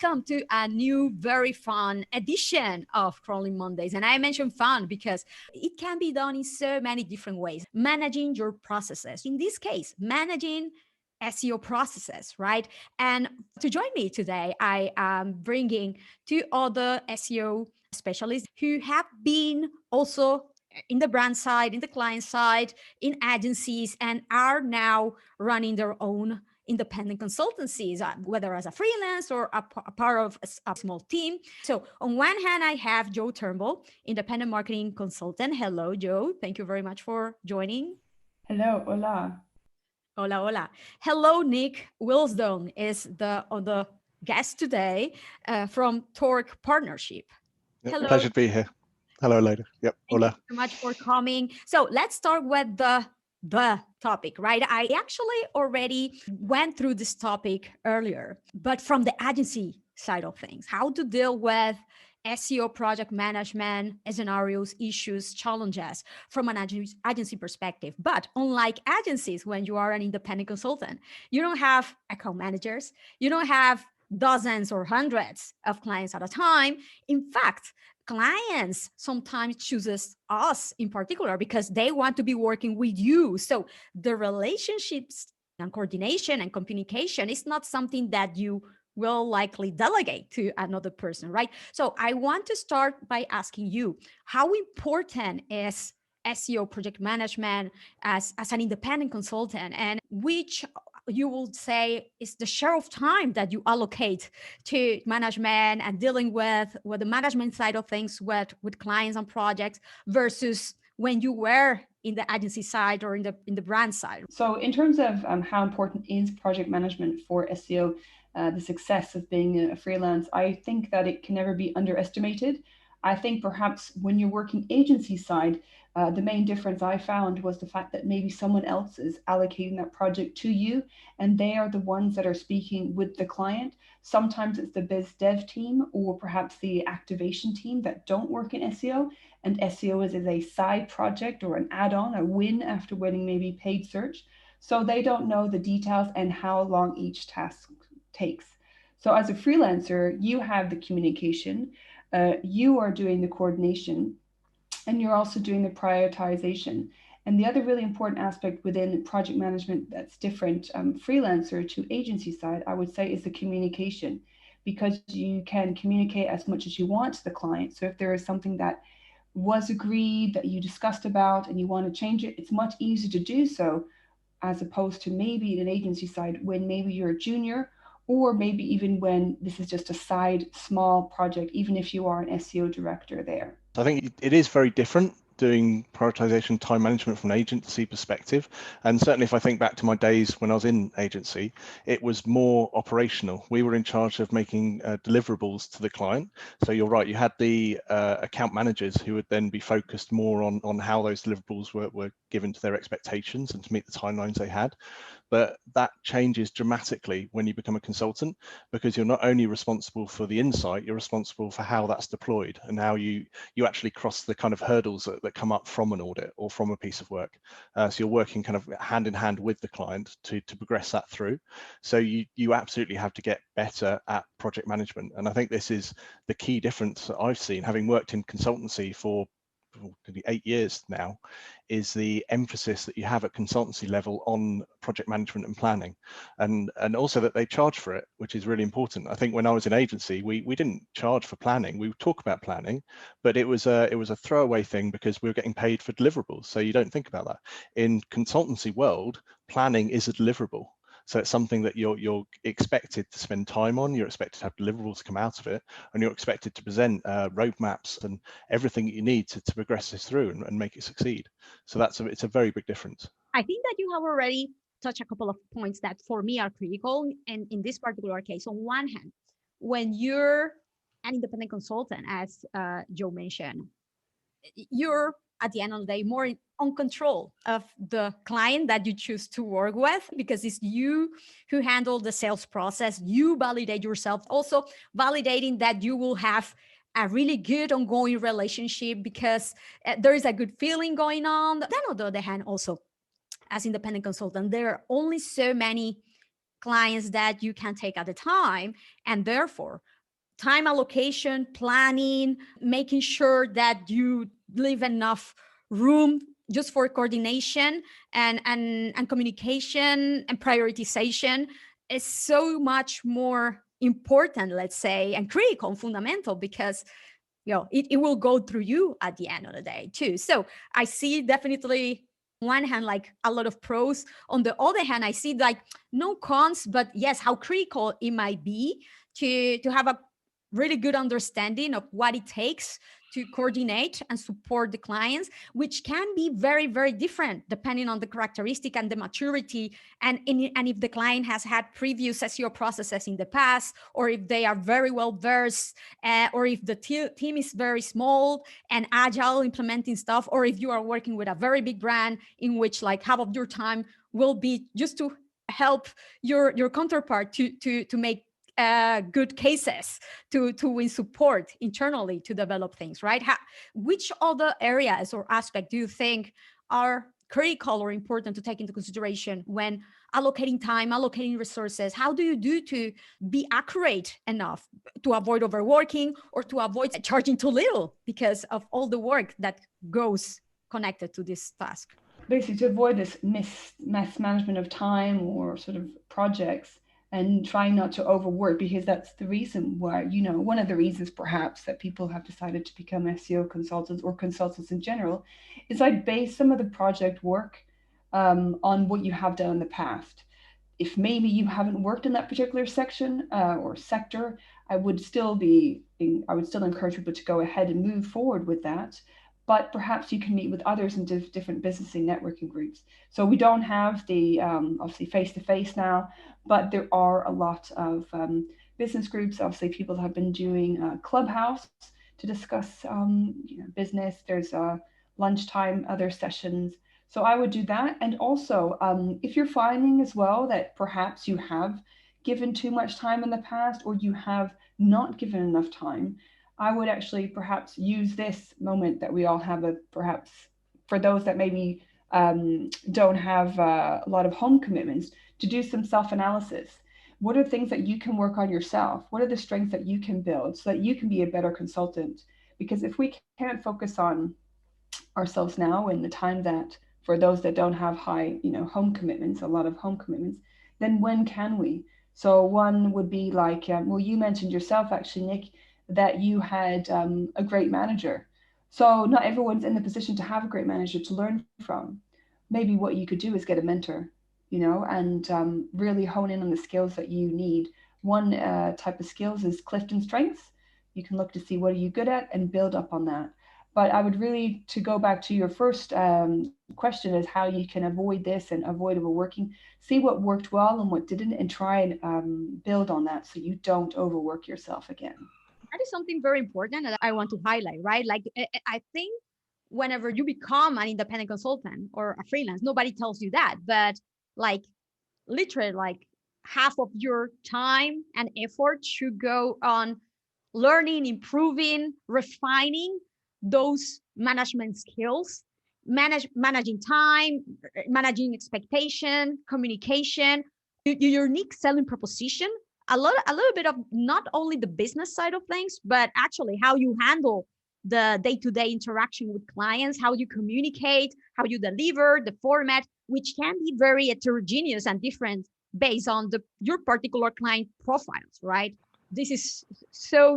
welcome to a new, very fun edition of Crawling Mondays. And I mentioned fun because it can be done in so many different ways. Managing your processes. In this case, managing SEO processes, right? And to join me today, I am bringing two other SEO specialists who have been also in the brand side, in the client side, in agencies, and are now running their own independent consultancies, whether as a freelance or a part of a small team. So on one hand, I have Joe Turnbull, independent marketing consultant. Hello, Joe. Thank you very much for joining. Hello, hola. Hola, hola. Hello, Nick. Wilsdon is the guest today from Torque Partnership. Yep, Hello. pleasure to be here. Hello, lady. Yep, Thank hola. you so much for coming. So let's start with the topic, right? I actually already went through this topic earlier, but from the agency side of things, how to deal with SEO project management scenarios, issues, challenges from an agency perspective. But unlike agencies, when you are an independent consultant, you don't have account managers, you don't have dozens or hundreds of clients at a time. In fact, clients sometimes chooses us in particular because they want to be working with you. So the relationships and coordination and communication is not something that you will likely delegate to another person, right? So I want to start by asking you, how important is SEO project management as an independent consultant, and which you will say is the share of time that you allocate to management and dealing with the management side of things with clients and projects versus when you were in the agency side or in the brand side? So in terms of how important is project management for SEO, the success of being a freelance, I think that it can never be underestimated. I think perhaps when you're working agency side, the main difference I found was the fact that maybe someone else is allocating that project to you and they are the ones that are speaking with the client. Sometimes it's the biz dev team or perhaps the activation team that don't work in SEO, and SEO is a side project or an add-on, a win after winning maybe paid search. So they don't know the details and how long each task takes. So as a freelancer, you have the communication, you are doing the coordination, and you're also doing the prioritization. And the other really important aspect within project management that's different freelancer to agency side, I would say, is the communication, because you can communicate as much as you want to the client. So if there is something that was agreed that you discussed about and you want to change it, it's much easier to do so as opposed to maybe in an agency side when maybe you're a junior, or maybe even when this is just a side small project, even if you are an SEO director there. I think it is very different doing prioritization, time management from an agency perspective. And certainly if I think back to my days when I was in agency, it was more operational. We were in charge of making deliverables to the client. So you're right, you had the account managers who would then be focused more on how those deliverables were given to their expectations and to meet the timelines they had. But that changes dramatically when you become a consultant, because you're not only responsible for the insight, you're responsible for how that's deployed and how you actually cross the kind of hurdles that come up from an audit or from a piece of work. So you're working kind of hand in hand with the client to progress that through. So you absolutely have to get better at project management. And I think this is the key difference that I've seen, having worked in consultancy for 8 years now, is the emphasis that you have at consultancy level on project management and planning, and also that they charge for it, which is really important. I think when I was in agency, we didn't charge for planning. We would talk about planning, but it was a throwaway thing because we were getting paid for deliverables, so you don't think about that. In consultancy world, planning is a deliverable. So it's something that you're expected to spend time on, you're expected to have deliverables come out of it, and you're expected to present roadmaps and everything that you need to progress this through and make it succeed. So it's a very big difference. I think that you have already touched a couple of points that for me are critical. And in this particular case, on one hand, when you're an independent consultant, as Joe mentioned, you're at the end of the day more on control of the client that you choose to work with, because it's you who handle the sales process. You validate yourself, also validating that you will have a really good ongoing relationship because there is a good feeling going on. Then on the other hand, also as independent consultant, there are only so many clients that you can take at a time. And therefore, time allocation, planning, making sure that you leave enough room just for coordination and communication and prioritization is so much more important, let's say, and critical and fundamental, because it will go through you at the end of the day too. So I see definitely one hand like a lot of pros. On the other hand, I see like no cons, but yes, how critical it might be to have a really good understanding of what it takes to coordinate and support the clients, which can be very, very different depending on the characteristic and the maturity, and if the client has had previous SEO processes in the past, or if they are very well versed, or if the team is very small and agile implementing stuff, or if you are working with a very big brand in which like half of your time will be just to help your counterpart to make good cases to win support internally to develop things, right? Which other areas or aspects do you think are critical or important to take into consideration when allocating time, allocating resources? How do you do to be accurate enough to avoid overworking or to avoid charging too little because of all the work that goes connected to this task? Basically, to avoid this mismanagement of time or sort of projects, and trying not to overwork, because that's the reason why, one of the reasons perhaps that people have decided to become SEO consultants or consultants in general is I base some of the project work on what you have done in the past. If maybe you haven't worked in that particular section or sector, I would still encourage people to go ahead and move forward with that. But perhaps you can meet with others in different business and networking groups. So we don't have the obviously face-to-face now, but there are a lot of business groups. Obviously, people have been doing Clubhouse to discuss business. There's lunchtime, other sessions. So I would do that. And also, if you're finding as well that perhaps you have given too much time in the past, or you have not given enough time, I would actually perhaps use this moment that we all have, perhaps for those that maybe don't have a lot of home commitments, to do some self-analysis. What are things that you can work on yourself? What are the strengths that you can build so that you can be a better consultant? Because if we can't focus on ourselves now in the time that, for those that don't have high, home commitments, a lot of home commitments, then when can we? So one would be like, well, you mentioned yourself actually, Nick, that you had a great manager. So not everyone's in the position to have a great manager to learn from. Maybe what you could do is get a mentor, and really hone in on the skills that you need. One type of skills is Clifton strengths. You can look to see what are you good at and build up on that. But I would really, to go back to your first question, is how you can avoid this and avoid overworking. See what worked well and what didn't, and try and build on that so you don't overwork yourself again. That is something very important that I want to highlight, right? Like, I think whenever you become an independent consultant or a freelance, nobody tells you that, but like literally like half of your time and effort should go on learning, improving, refining those management skills, managing time, managing expectation, communication, your unique selling proposition, a little bit of not only the business side of things, but actually how you handle the day-to-day interaction with clients, how you communicate, how you deliver, the format, which can be very heterogeneous and different based on your particular client profiles, right? This is so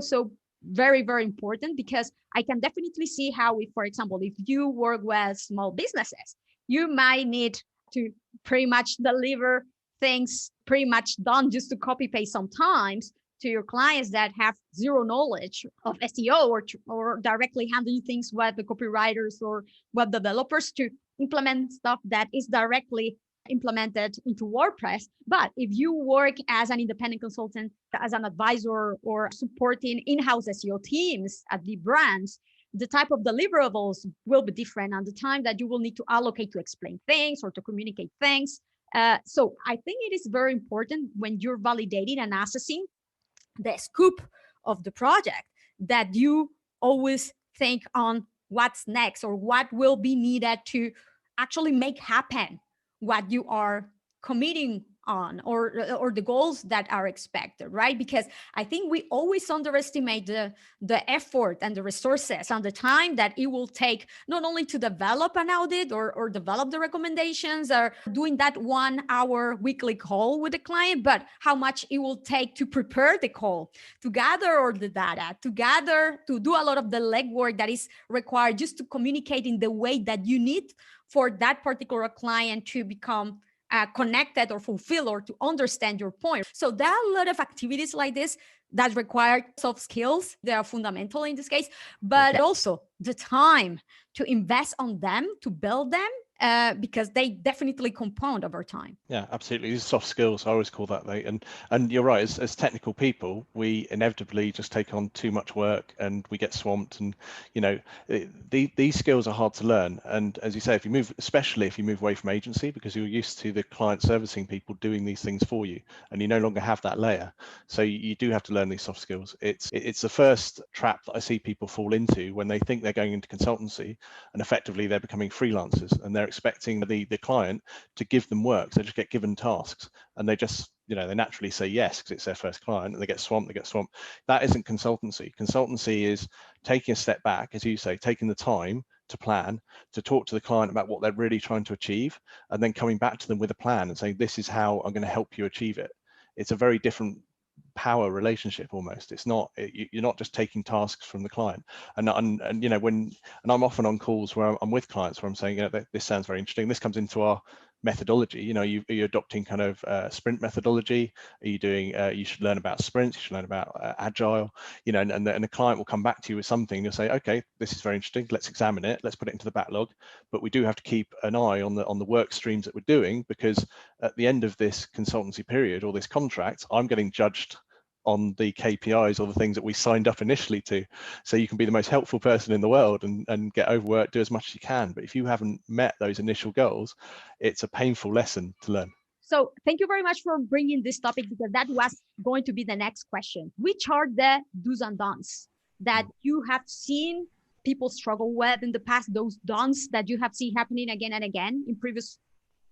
very, very important, because I can definitely see how, if, for example, if you work with small businesses, you might need to pretty much deliver things pretty much done just to copy paste sometimes to your clients that have zero knowledge of SEO, or directly handling things with the copywriters or web developers to implement stuff that is directly implemented into WordPress. But if you work as an independent consultant, as an advisor, or supporting in-house SEO teams at the brands, the type of deliverables will be different, and the time that you will need to allocate to explain things or to communicate things. So I think it is very important when you're validating and assessing the scope of the project that you always think on what's next, or what will be needed to actually make happen what you are committing on, or the goals that are expected, right? Because I think we always underestimate the effort and the resources and the time that it will take, not only to develop an audit or develop the recommendations or doing that 1 hour weekly call with the client, but how much it will take to prepare the call, to gather all the data, to do a lot of the legwork that is required just to communicate in the way that you need for that particular client to become connected or fulfill or to understand your point. So there are a lot of activities like this that require soft skills. They are fundamental in this case, but also the time to invest on them, to build them, because they definitely compound over time. Yeah, absolutely. These soft skills, I always call that. And you're right. As technical people, we inevitably just take on too much work, and we get swamped. And these skills are hard to learn. And as you say, especially if you move away from agency, because you're used to the client servicing people doing these things for you, and you no longer have that layer. So you do have to learn these soft skills. It's the first trap that I see people fall into when they think they're going into consultancy, and effectively they're becoming freelancers, and they're expecting the client to give them work. So they just get given tasks, and they just, they naturally say yes because it's their first client, and they get swamped. That isn't consultancy. Consultancy is taking a step back, as you say, taking the time to plan, to talk to the client about what they're really trying to achieve, and then coming back to them with a plan and saying, this is how I'm going to help you achieve it. It's a very different power relationship almost. It's not, you're not just taking tasks from the client. And I'm often on calls where I'm with clients where I'm saying, this sounds very interesting. This comes into our methodology. Are you adopting kind of sprint methodology? Are you doing, you should learn about sprints, you should learn about agile, and the client will come back to you with something. You'll say, okay, this is very interesting. Let's examine it. Let's put it into the backlog. But we do have to keep an eye on the work streams that we're doing, because at the end of this consultancy period or this contract, I'm getting judged on the KPIs or the things that we signed up initially to. So you can be the most helpful person in the world and get overworked, do as much as you can. But if you haven't met those initial goals, it's a painful lesson to learn. So thank you very much for bringing this topic, because that was going to be the next question. Which are the do's and don'ts that you have seen people struggle with in the past, those don'ts that you have seen happening again and again in previous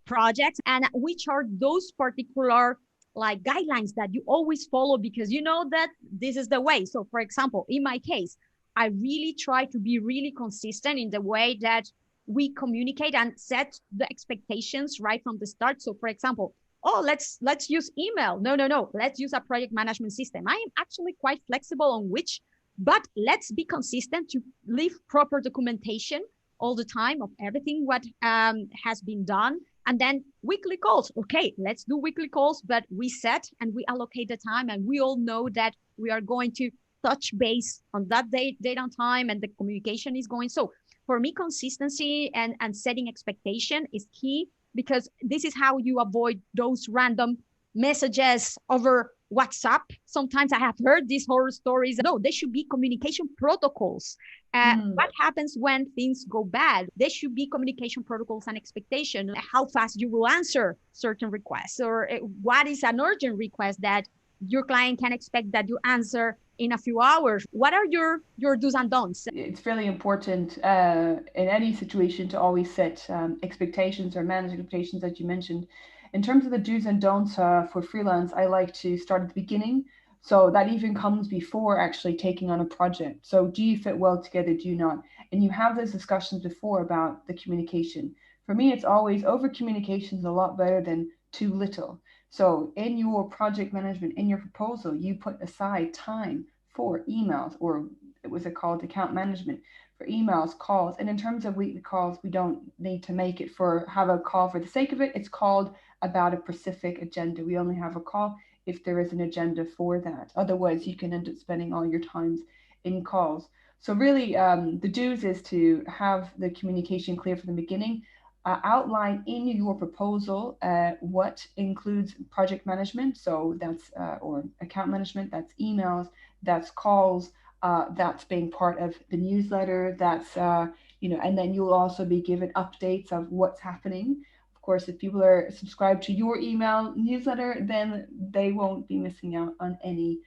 projects? And which are those particular guidelines that you always follow because you know that this is the way? So for example, in my case, I really try to be really consistent in the way that we communicate and set the expectations right from the start. So for example, let's use email. No. Let's use a project management system. I am actually quite flexible on which, but let's be consistent to leave proper documentation all the time of everything what has been done. And then weekly calls. Okay, let's do weekly calls, but we set and we allocate the time, and we all know that we are going to touch base on that date and time, and the communication is going. So for me, consistency and setting expectation is key, because this is how you avoid those random messages over WhatsApp. Sometimes I have heard these horror stories. No, there should be communication protocols. What happens when things go bad? There should be communication protocols and expectation. How fast you will answer certain requests, or what is an urgent request that your client can expect that you answer in a few hours. What are your do's and don'ts? It's really important in any situation to always set expectations or manage expectations, that you mentioned. In terms of the do's and don'ts for freelance, I like to start at the beginning. So that even comes before actually taking on a project. So do you fit well together? Do you not? And you have those discussions before about the communication. For me, it's always over communication is a lot better than too little. So in your project management, in your proposal, you put aside time for emails, or it was called account management, for emails, calls. And in terms of weekly calls, we don't need to make it have a call for the sake of it. It's called about a specific agenda. We only have a call if there is an agenda for that. Otherwise, you can end up spending all your times in calls. So really, the do's is to have the communication clear from the beginning. Outline in your proposal what includes project management. So that's or account management. That's emails. That's calls. That's being part of the newsletter. That's and then you'll also be given updates of what's happening. Of course, if people are subscribed to your email newsletter, then they won't be missing out on any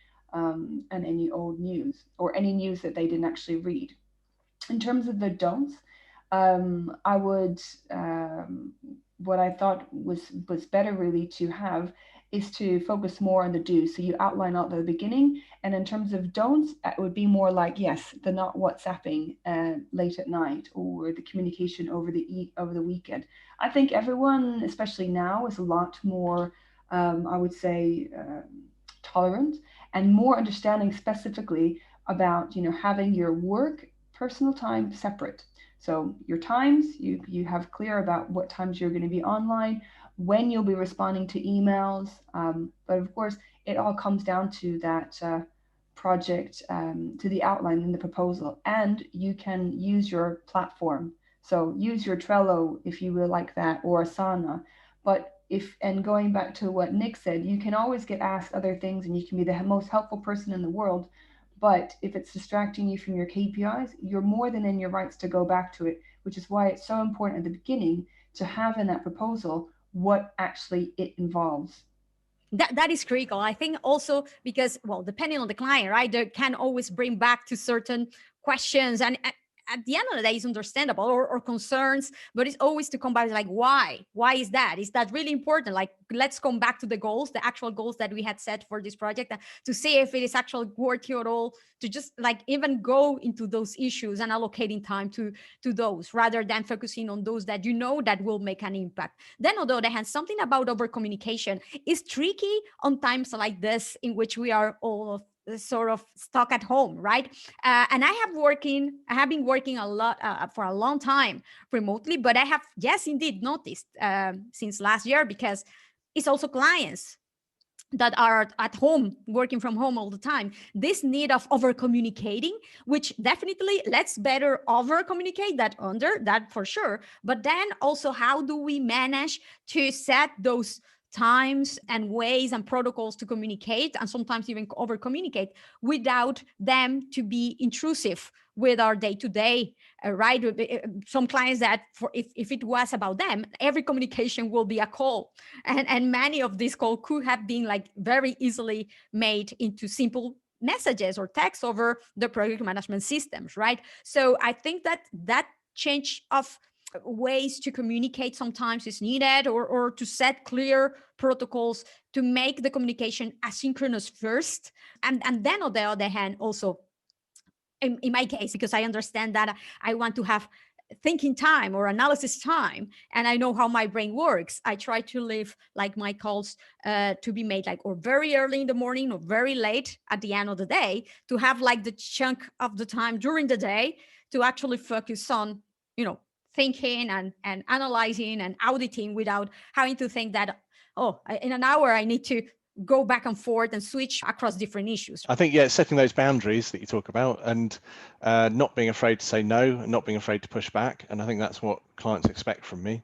old news or any news that they didn't actually read. In terms of the don'ts, I would what I thought was better really to have is to focus more on the do's. So you outline out the beginning, and in terms of don'ts, it would be more like, yes, the not WhatsApping late at night, or the communication over the weekend. I think everyone, especially now, is a lot more, I would say, tolerant and more understanding specifically about, having your work personal time separate. So your times, you have clear about what times you're going to be online, when you'll be responding to emails. But of course, it all comes down to that project, to the outline in the proposal, and you can use your platform. So use your Trello if you will like that, or Asana. But and going back to what Nick said, you can always get asked other things, and you can be the most helpful person in the world. But if it's distracting you from your KPIs, you're more than in your rights to go back to it, which is why it's so important at the beginning to have in that proposal what actually it involves. That is critical. I think also because, well, depending on the client, right, they can always bring back to certain questions, and at the end of the day, it's understandable, or concerns, but it's always to come back like, why is that really important? Like, let's come back to the goals, the actual goals that we had set for this project, to see if it is actually worth it at all, to just like even go into those issues and allocating time to those, rather than focusing on those that that will make an impact. Then on the other hand, something about over communication is tricky on times like this, in which we are all sort of stuck at home, right? And I have been working a lot for a long time remotely, but I have, yes, indeed noticed since last year, because it's also clients that are at home, working from home all the time, this need of over communicating, which definitely let's better over communicate that for sure. But then also, how do we manage to set those times and ways and protocols to communicate, and sometimes even over communicate, without them to be intrusive with our day-to-day, right? Some clients that, if it was about them, every communication will be a call, and many of these calls could have been like very easily made into simple messages or text over the project management systems, right? So I think that change of ways to communicate sometimes is needed, or to set clear protocols to make the communication asynchronous first, and then on the other hand also, in my case, because I understand that I want to have thinking time or analysis time, and I know how my brain works, I try to leave like my calls to be made like or very early in the morning or very late at the end of the day, to have like the chunk of the time during the day to actually focus on thinking and analyzing and auditing, without having to think that, oh, in an hour I need to go back and forth and switch across different issues. I think, yeah, setting those boundaries that you talk about, and not being afraid to say no, and not being afraid to push back. And I think that's what clients expect from me.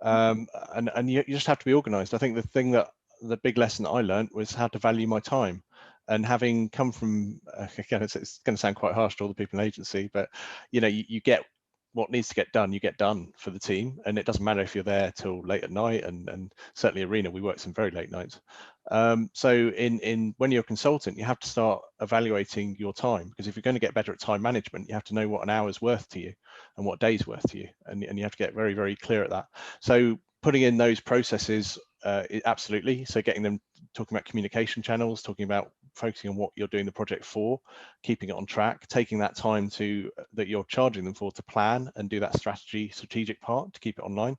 And you just have to be organized. I think the big lesson that I learned was how to value my time. And having come from, again, it's going to sound quite harsh to all the people in agency, but you get what needs to get done, you get done for the team, and it doesn't matter if you're there till late at night. And certainly Arena, we work some very late nights. So in when you're a consultant, you have to start evaluating your time, because if you're going to get better at time management, you have to know what an hour's worth to you and what day's worth to you, and you have to get very, very clear at that. So putting in those processes, absolutely. So getting them talking about communication channels, talking about focusing on what you're doing the project for, keeping it on track, taking that time that you're charging them for to plan and do that strategic part to keep it online.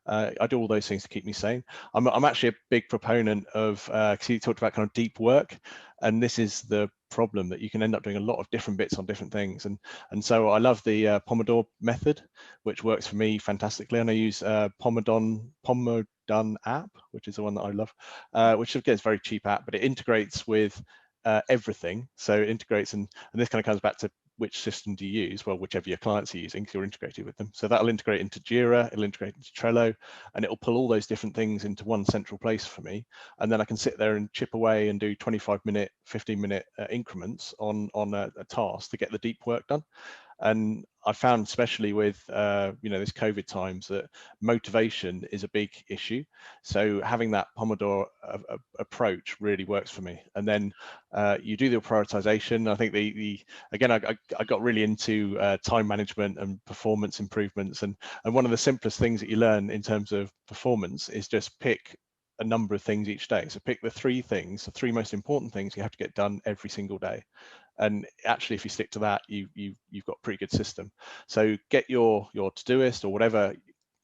I do all those things to keep me sane. I'm actually a big proponent of, because you talked about kind of deep work, and this is the problem, that you can end up doing a lot of different bits on different things. And so I love the Pomodoro method, which works for me fantastically. And I use Pomodoro app, which is the one that I love, which again is a very cheap app, but it integrates with everything. So it integrates, and this kind of comes back to which system do you use? Well, whichever your clients are using, because you're integrated with them. So that'll integrate into Jira, it'll integrate into Trello, and it'll pull all those different things into one central place for me. And then I can sit there and chip away and do 25-minute, 15-minute increments on a task to get the deep work done. And I found, especially with this COVID times, that motivation is a big issue. So having that Pomodoro approach really works for me. And then you do the prioritization. I think again, I got really into time management and performance improvements, and one of the simplest things that you learn in terms of performance is just pick a number of things each day. So pick the three the three most important things you have to get done every single day. And actually, if you stick to that, you've got a pretty good system. So get your Todoist or whatever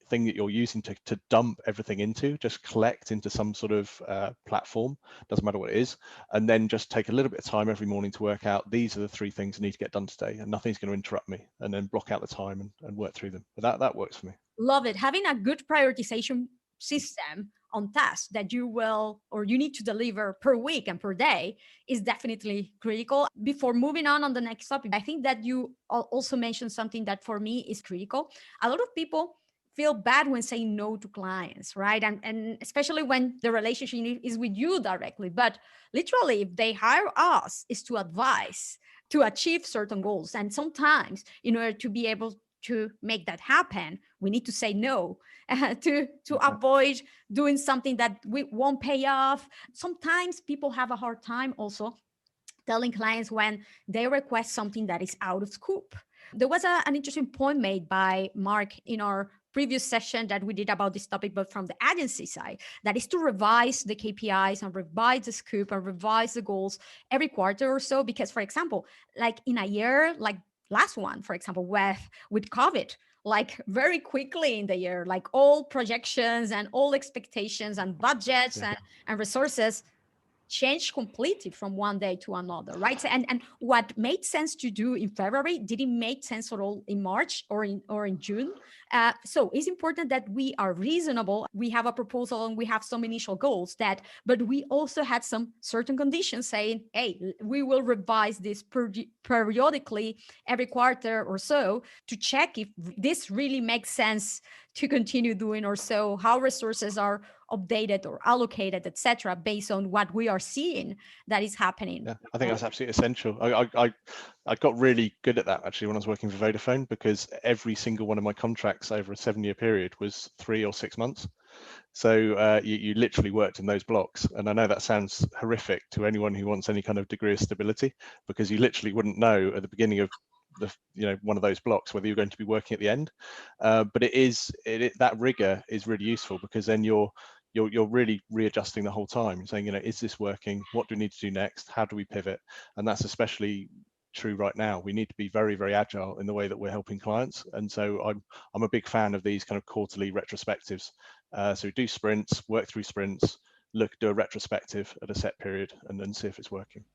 thing that you're using to dump everything into, just collect into some sort of platform, doesn't matter what it is, and then just take a little bit of time every morning to work out, these are the three things I need to get done today, and nothing's going to interrupt me, and then block out the time and work through them. But that works for me. Love it. Having a good prioritization system on tasks that you will or you need to deliver per week and per day is definitely critical. Before moving on the next topic, I think that you also mentioned something that for me is critical. A lot of people feel bad when saying no to clients, right? And especially when the relationship is with you directly. But literally, if they hire us, is to advise, to achieve certain goals. And sometimes in order to be able to make that happen, we need to say no to avoid doing something that we won't pay off. Sometimes people have a hard time also telling clients when they request something that is out of scope. There was an interesting point made by Mark in our previous session that we did about this topic, but from the agency side, that is to revise the KPIs and revise the scope and revise the goals every quarter or so. Because, for example, like in a year, like last one, for example, with COVID, like very quickly in the year, like all projections and all expectations and budgets and resources changed completely from one day to another, right? And what made sense to do in February didn't make sense at all in March or in June. So it's important that we are reasonable. We have a proposal and we have some initial goals but we also had some certain conditions saying, hey, we will revise this periodically every quarter or so to check if this really makes sense to continue doing, or so how resources are updated or allocated, etc., based on what we are seeing that is happening. Yeah, I think that's absolutely essential. I got really good at that actually when I was working for Vodafone, because every single one of my contracts over a 7-year period was 3 or 6 months. So you literally worked in those blocks. And I know that sounds horrific to anyone who wants any kind of degree of stability, because you literally wouldn't know at the beginning of one of those blocks whether you're going to be working at the end. But that rigor is really useful, because then you're really readjusting the whole time. You're saying, is this working? What do we need to do next? How do we pivot? And that's especially true right now. We need to be very, very agile in the way that we're helping clients. And so I'm a big fan of these kind of quarterly retrospectives. So do sprints, work through sprints, do a retrospective at a set period, and then see if it's working.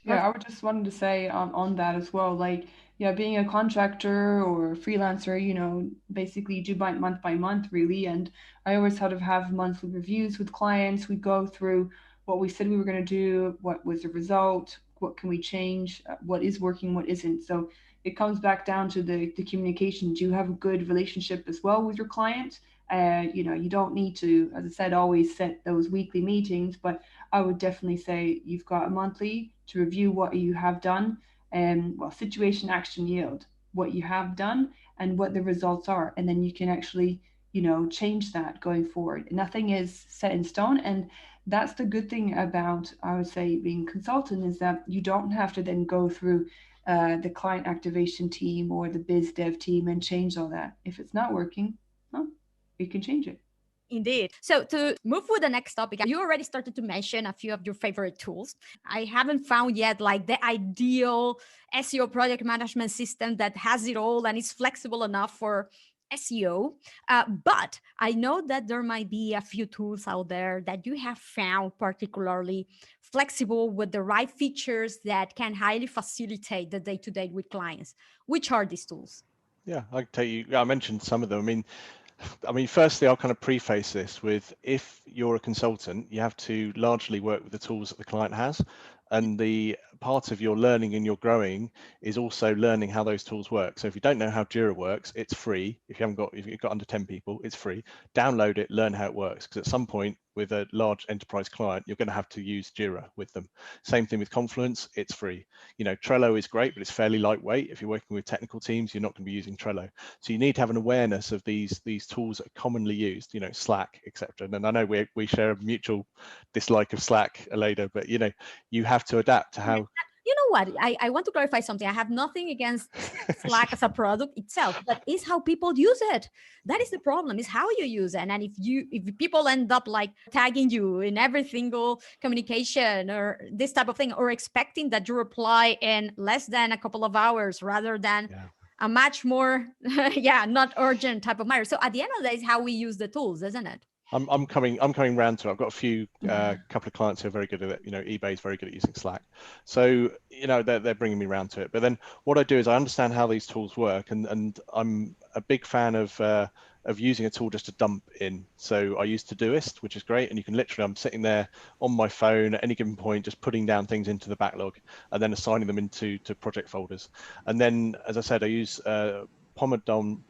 Yeah, I would just wanted to say on that as well, like, yeah, being a contractor or a freelancer, basically you do month by month, really. And I always sort of have monthly reviews with clients. We go through what we said we were going to do, what was the result, what can we change, what is working, what isn't. So it comes back down to the communication. Do you have a good relationship as well with your client? You don't need to, as I said, always set those weekly meetings, but I would definitely say you've got a monthly to review what you have done, and situation, action, yield, what you have done and what the results are. And then you can actually, change that going forward. Nothing is set in stone. And that's the good thing about, I would say, being consultant, is that you don't have to then go through the client activation team or the biz dev team and change all that. If it's not working, well, you can change it. Indeed. So to move with the next topic, you already started to mention a few of your favorite tools. I haven't found yet like the ideal SEO project management system that has it all and is flexible enough for SEO. But I know that there might be a few tools out there that you have found particularly flexible with the right features that can highly facilitate the day-to-day with clients. Which are these tools? Yeah, I can tell you, I mentioned some of them. I mean, firstly, I'll kind of preface this with, if you're a consultant, you have to largely work with the tools that the client has. And the part of your learning and your growing is also learning how those tools work. So if you don't know how Jira works, it's free. If you've got under 10 people, it's free. Download it, learn how it works, because at some point with a large enterprise client, you're going to have to use Jira with them. Same thing with Confluence, it's free. Trello is great, but it's fairly lightweight. If you're working with technical teams, you're not going to be using Trello. So you need to have an awareness of these tools that are commonly used, Slack, etc. And I know we share a mutual dislike of Slack, Aleda, but you have to adapt to how. You know what? I want to clarify something. I have nothing against Slack as a product itself, but it's how people use it. That is the problem, is how you use it. And if people end up like tagging you in every single communication or this type of thing, or expecting that you reply in less than a couple of hours rather than a much more, not urgent type of matter. So at the end of the day, it's how we use the tools, isn't it? I'm coming round to it. I've got a few couple of clients who are very good at it. eBay's very good at using Slack, so they're bringing me round to it. But then what I do is I understand how these tools work, and I'm a big fan of using a tool just to dump in. So I use Todoist, which is great, and you can literally, I'm sitting there on my phone at any given point, just putting down things into the backlog and then assigning them into project folders. And then, as I said, I use Pomodon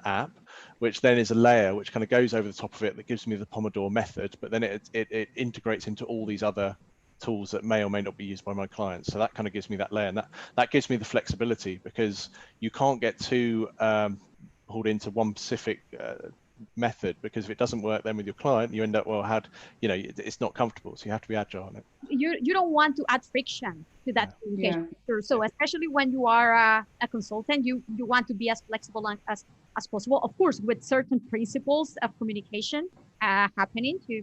app, which then is a layer which kind of goes over the top of it that gives me the Pomodoro method, but then it integrates into all these other tools that may or may not be used by my clients. So that kind of gives me that layer, and that gives me the flexibility, because you can't get too pulled into one specific method, because if it doesn't work then with your client, you end up, it's not comfortable. So you have to be agile on it. You don't want to add friction to that communication. So especially when you are a consultant, you want to be as flexible as possible, of course, with certain principles of communication happening to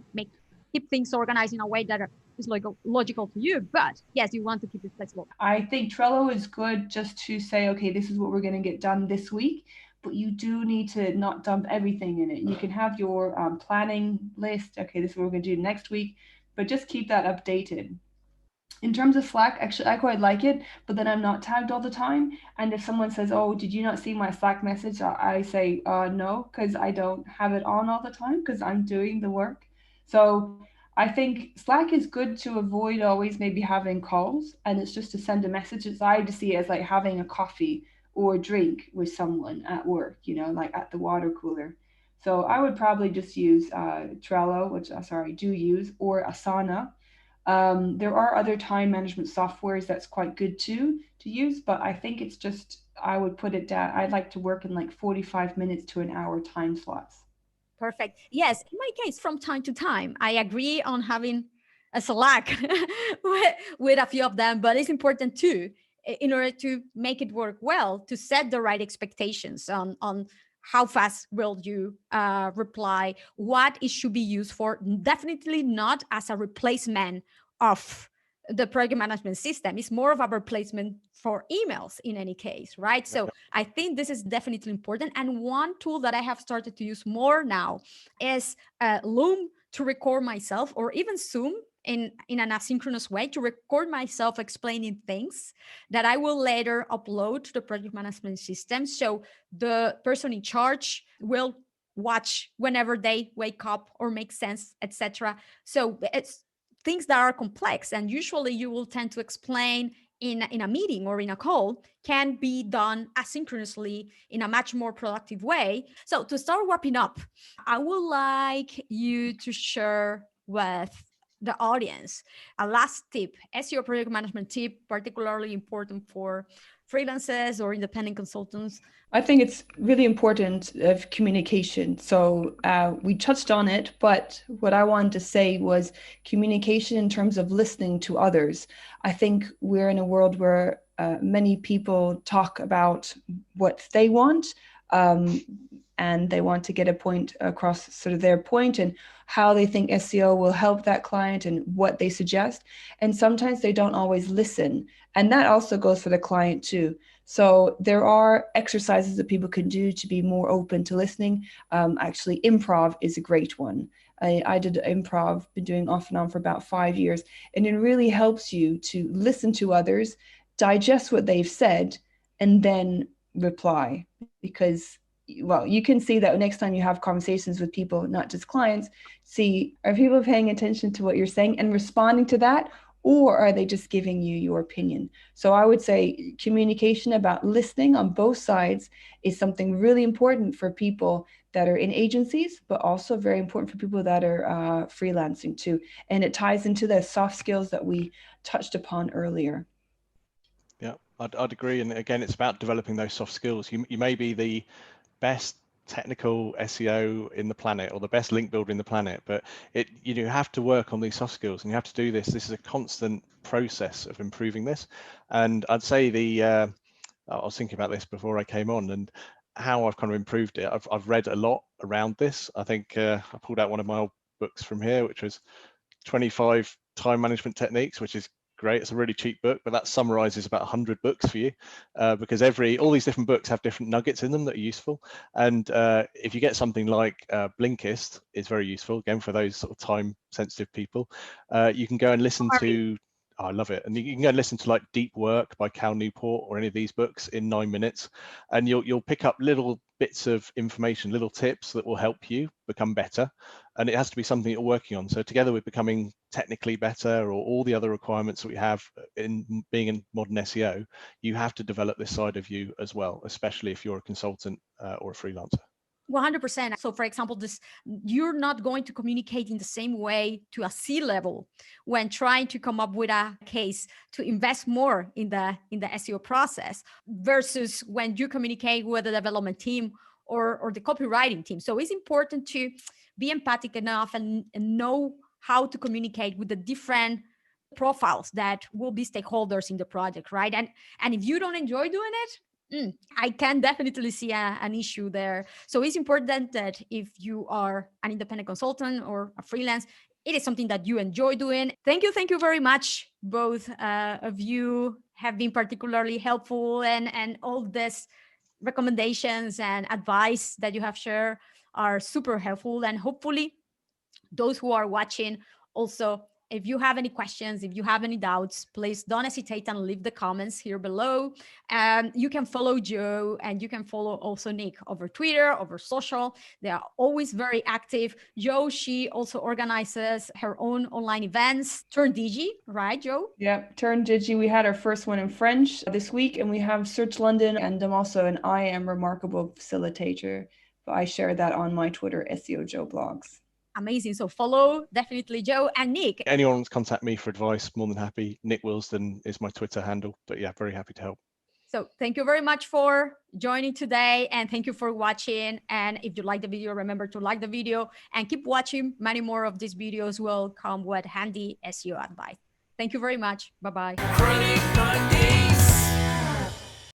keep things organized in a way that is logical to you. But yes, you want to keep it flexible. I think Trello is good just to say, okay, this is what we're going to get done this week, but you do need to not dump everything in it. You can have your planning list. Okay, this is what we're going to do next week, but just keep that updated. In terms of Slack, actually, I quite like it, but then I'm not tagged all the time. And if someone says, oh, did you not see my Slack message? I say, no, because I don't have it on all the time because I'm doing the work. So I think Slack is good to avoid always maybe having calls, and it's just to send a message. I to see it as like having a coffee or a drink with someone at work, like at the water cooler. So I would probably just use Trello, which I do use, or Asana. There are other time management softwares that's quite good to use, but I think it's just, I would put it down. I'd like to work in like 45 minutes to an hour time slots. Perfect. Yes, in my case, from time to time, I agree on having a Slack with a few of them, but it's important too, in order to make it work well, to set the right expectations on how fast will you reply, what it should be used for. Definitely not as a replacement of the project management system. It's more of a replacement for emails in any case, right? So I think this is definitely important. And one tool that I have started to use more now is Loom, to record myself, or even Zoom in an asynchronous way, to record myself explaining things that I will later upload to the project management system. So the person in charge will watch whenever they wake up or make sense, etc. So it's things that are complex, and usually you will tend to explain in a meeting or in a call, can be done asynchronously in a much more productive way. So to start wrapping up, I would like you to share with the audience a last tip, SEO project management tip, particularly important for freelancers or independent consultants. I think it's really important of communication. So we touched on it, but what I wanted to say was communication in terms of listening to others. I think we're in a world where many people talk about what they want, and they want to get a point across, sort of their point and how they think SEO will help that client and what they suggest. And sometimes they don't always listen. And that also goes for the client too. So there are exercises that people can do to be more open to listening. Actually, improv is a great one. I did improv, been doing off and on for about 5 years, and it really helps you to listen to others, digest what they've said, and then reply. Because, well, you can see that next time you have conversations with people, not just clients, see, are people paying attention to what you're saying and responding to that? or are they just giving you your opinion? So I would say communication about listening on both sides is something really important for people that are in agencies, but also very important for people that are freelancing too. And it ties into the soft skills that we touched upon earlier. Yeah, I'd agree. And again, it's about developing those soft skills. You may be the best technical SEO in the planet or the best link builder in the planet, but you have to work on these soft skills, and you have to do this. This is a constant process of improving this. And I'd say I was thinking about this before I came on, and how I've kind of improved it. I've read a lot around this. I think I pulled out one of my old books from here, which was 25 time management techniques, which is great. It's a really cheap book, but that summarizes about 100 books for you, because all these different books have different nuggets in them that are useful. And if you get something like Blinkist, is very useful again for those sort of time sensitive people. You can go and listen to I love it. And you can go and listen to like Deep Work by Cal Newport or any of these books in 9 minutes, and you'll pick up little bits of information, little tips that will help you become better. And it has to be something you're working on. So together with becoming technically better, or all the other requirements that we have in being in modern SEO, you have to develop this side of you as well, especially if you're a consultant or a freelancer. 100%. So for example, you're not going to communicate in the same way to a C-level when trying to come up with a case to invest more in the SEO process versus when you communicate with the development team or the copywriting team. So it's important to be empathic enough and know how to communicate with the different profiles that will be stakeholders in the project, right? And if you don't enjoy doing it, I can definitely see an issue there. So it's important that if you are an independent consultant or a freelance, it is something that you enjoy doing. Thank you very much. Both of you have been particularly helpful, and all this recommendations and advice that you have shared are super helpful. And hopefully those who are watching also, if you have any questions, if you have any doubts, please don't hesitate and leave the comments here below. You can follow Joe, and you can follow also Nick over Twitter, over social. They are always very active. Joe, she also organizes her own online events, Turn Digi, right, Joe? Yeah, Turn Digi. We had our first one in French this week, and we have Search London, and I'm also an I Am Remarkable facilitator. But I share that on my Twitter, SEO Joe blogs. Amazing. So follow definitely Joe and Nick. Anyone wants to contact me for advice, more than happy. Nick Wilsdon is my Twitter handle. But yeah, very happy to help. So thank you very much for joining today, and thank you for watching. And if you like the video, remember to like the video and keep watching. Many more of these videos will come with handy SEO advice. Thank you very much. Bye-bye.